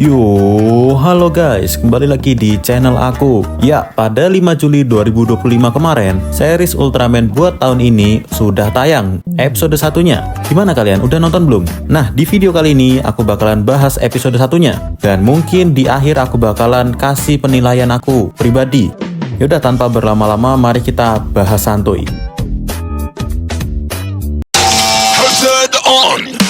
Yo, halo guys, kembali lagi di channel aku. Ya, pada 5 Juli 2025 kemarin, series Ultraman buat tahun ini sudah tayang episode satunya. Gimana kalian, udah nonton belum? Nah, di video kali ini aku bakalan bahas episode satunya. Dan mungkin di akhir aku bakalan kasih penilaian aku pribadi. Yaudah, tanpa berlama-lama, mari kita bahas santuy. Hazard on!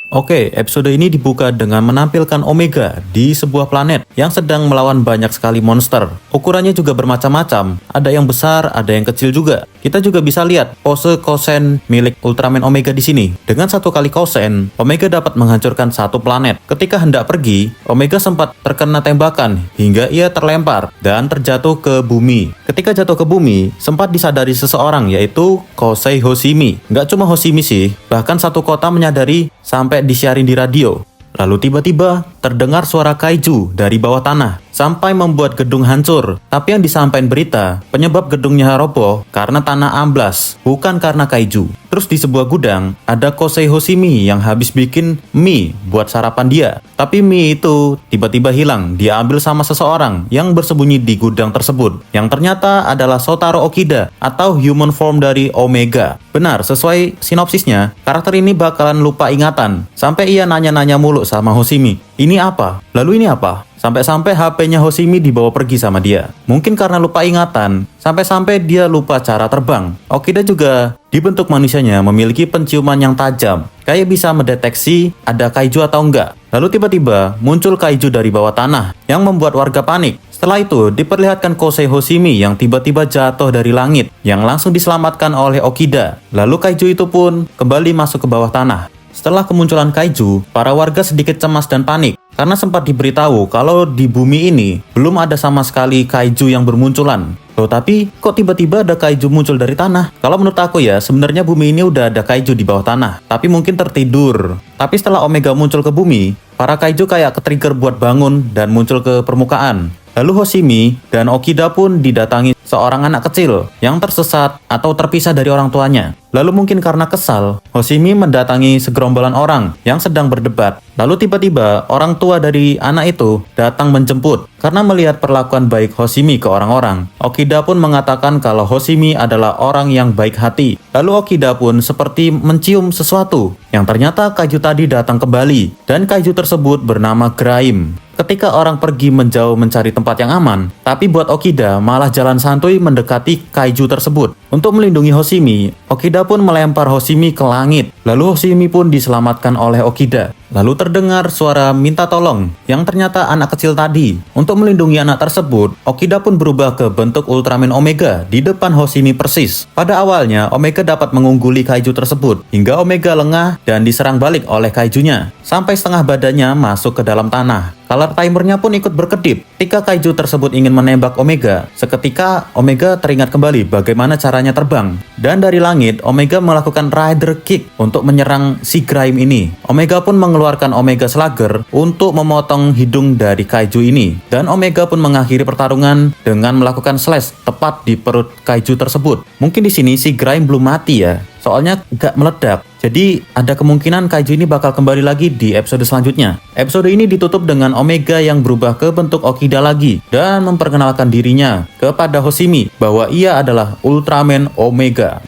Oke, episode ini dibuka dengan menampilkan Omega di sebuah planet yang sedang melawan banyak sekali monster. Ukurannya juga bermacam-macam, ada yang besar, ada yang kecil juga. Kita juga bisa lihat pose kosen milik Ultraman Omega di sini. Dengan satu kali kosen, Omega dapat menghancurkan satu planet. Ketika hendak pergi, Omega sempat terkena tembakan hingga ia terlempar dan terjatuh ke bumi. Ketika jatuh ke bumi, sempat disadari seseorang yaitu Kosei Hoshimi. Nggak cuma Hoshimi sih, bahkan satu kota menyadari sampai disiarin di radio. Lalu tiba-tiba terdengar suara kaiju dari bawah tanah sampai membuat gedung hancur. Tapi yang disampaikan berita, penyebab gedungnya roboh karena tanah amblas, bukan karena kaiju. Terus di sebuah gudang, ada Kosei Hoshimi yang habis bikin mie buat sarapan dia. Tapi mie itu tiba-tiba hilang, dia ambil sama seseorang yang bersembunyi di gudang tersebut. Yang ternyata adalah Shotaro Okida atau human form dari Omega. Benar, sesuai sinopsisnya, karakter ini bakalan lupa ingatan. Sampai ia nanya-nanya mulu sama Hoshimi, ini apa? Lalu ini apa? Sampai-sampai HP-nya Hoshimi dibawa pergi sama dia. Mungkin karena lupa ingatan, sampai-sampai dia lupa cara terbang. Okida juga dibentuk manusianya memiliki penciuman yang tajam, kayak bisa mendeteksi ada kaiju atau enggak. Lalu tiba-tiba muncul kaiju dari bawah tanah yang membuat warga panik. Setelah itu diperlihatkan Kosei Hoshimi yang tiba-tiba jatuh dari langit yang langsung diselamatkan oleh Okida. Lalu kaiju itu pun kembali masuk ke bawah tanah. Setelah kemunculan kaiju, para warga sedikit cemas dan panik karena sempat diberitahu kalau di bumi ini belum ada sama sekali kaiju yang bermunculan. Loh, tapi kok tiba-tiba ada kaiju muncul dari tanah? Kalau menurut aku ya, sebenarnya bumi ini udah ada kaiju di bawah tanah, tapi mungkin tertidur. Tapi setelah Omega muncul ke bumi, para kaiju kayak ke-trigger buat bangun dan muncul ke permukaan. Lalu Hoshimi dan Okida pun didatangi seorang anak kecil yang tersesat atau terpisah dari orang tuanya. Lalu mungkin karena kesal, Hoshimi mendatangi segerombolan orang yang sedang berdebat. Lalu tiba-tiba orang tua dari anak itu datang menjemput. Karena melihat perlakuan baik Hoshimi ke orang-orang, Okida pun mengatakan kalau Hoshimi adalah orang yang baik hati. Lalu Okida pun seperti mencium sesuatu yang ternyata kaiju tadi datang kembali. Dan kaiju tersebut bernama Graim. Ketika orang pergi menjauh mencari tempat yang aman, tapi buat Okida malah jalan santuy mendekati kaiju tersebut. Untuk melindungi Hoshimi, Okida pun melempar Hoshimi ke langit. Lalu Hoshimi pun diselamatkan oleh Okida. Lalu terdengar suara minta tolong yang ternyata anak kecil tadi. Untuk melindungi anak tersebut, Okida pun berubah ke bentuk Ultraman Omega di depan Hoshimi persis. Pada awalnya, Omega dapat mengungguli kaiju tersebut hingga Omega lengah dan diserang balik oleh kaijunya. Sampai setengah badannya masuk ke dalam tanah. Color timernya pun ikut berkedip. Ketika kaiju tersebut ingin menembak Omega, seketika Omega teringat kembali bagaimana caranya terbang. Dan dari langit, Omega melakukan Rider Kick untuk menyerang si Graim ini. Omega pun mengeluarkan Omega Slugger untuk memotong hidung dari kaiju ini. Dan Omega pun mengakhiri pertarungan dengan melakukan slash tepat di perut kaiju tersebut. Mungkin di sini si Graim belum mati ya, soalnya gak meledak. Jadi ada kemungkinan kaiju ini bakal kembali lagi di episode selanjutnya. Episode ini ditutup dengan Omega yang berubah ke bentuk Okida lagi dan memperkenalkan dirinya kepada Hoshimi bahwa ia adalah Ultraman Omega.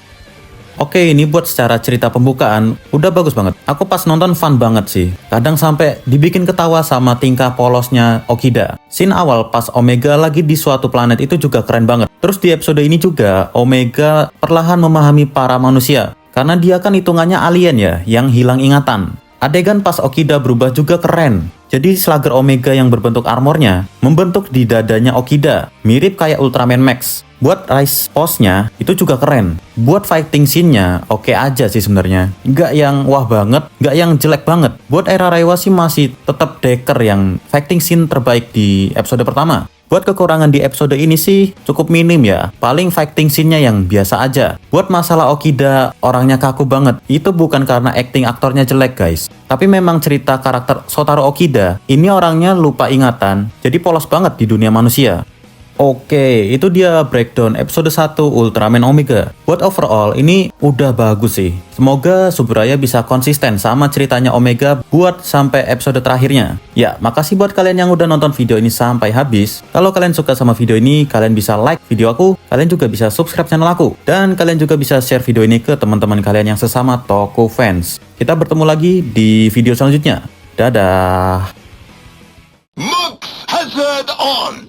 Oke, ini buat secara cerita pembukaan udah bagus banget. Aku pas nonton fun banget sih. Kadang sampai dibikin ketawa sama tingkah polosnya Okida. Scene awal pas Omega lagi di suatu planet itu juga keren banget. Terus di episode ini juga Omega perlahan memahami para manusia. Karena dia kan hitungannya alien ya, yang hilang ingatan. Adegan pas Okida berubah juga keren. Jadi Slugger Omega yang berbentuk armornya membentuk di dadanya Okida. Mirip kayak Ultraman Max. Buat rise pose-nya itu juga keren. Buat fighting scene-nya oke aja sih sebenarnya. Nggak yang wah banget, nggak yang jelek banget. Buat era Reiwa sih masih tetap Decker yang fighting scene terbaik di episode pertama. Buat kekurangan di episode ini sih cukup minim ya. Paling fighting scene-nya yang biasa aja. Buat masalah Okida orangnya kaku banget, itu bukan karena acting aktornya jelek guys. Tapi memang cerita karakter Shotaro Okida, ini orangnya lupa ingatan, jadi polos banget di dunia manusia. Oke, itu dia breakdown episode 1 Ultraman Omega. Buat overall, ini udah bagus sih. Semoga Subraya bisa konsisten sama ceritanya Omega buat sampai episode terakhirnya. Ya, makasih buat kalian yang udah nonton video ini sampai habis. Kalau kalian suka sama video ini, kalian bisa like video aku, kalian juga bisa subscribe channel aku, dan kalian juga bisa share video ini ke teman-teman kalian yang sesama Toko fans. Kita bertemu lagi di video selanjutnya. Dadah! Mux Hazard on!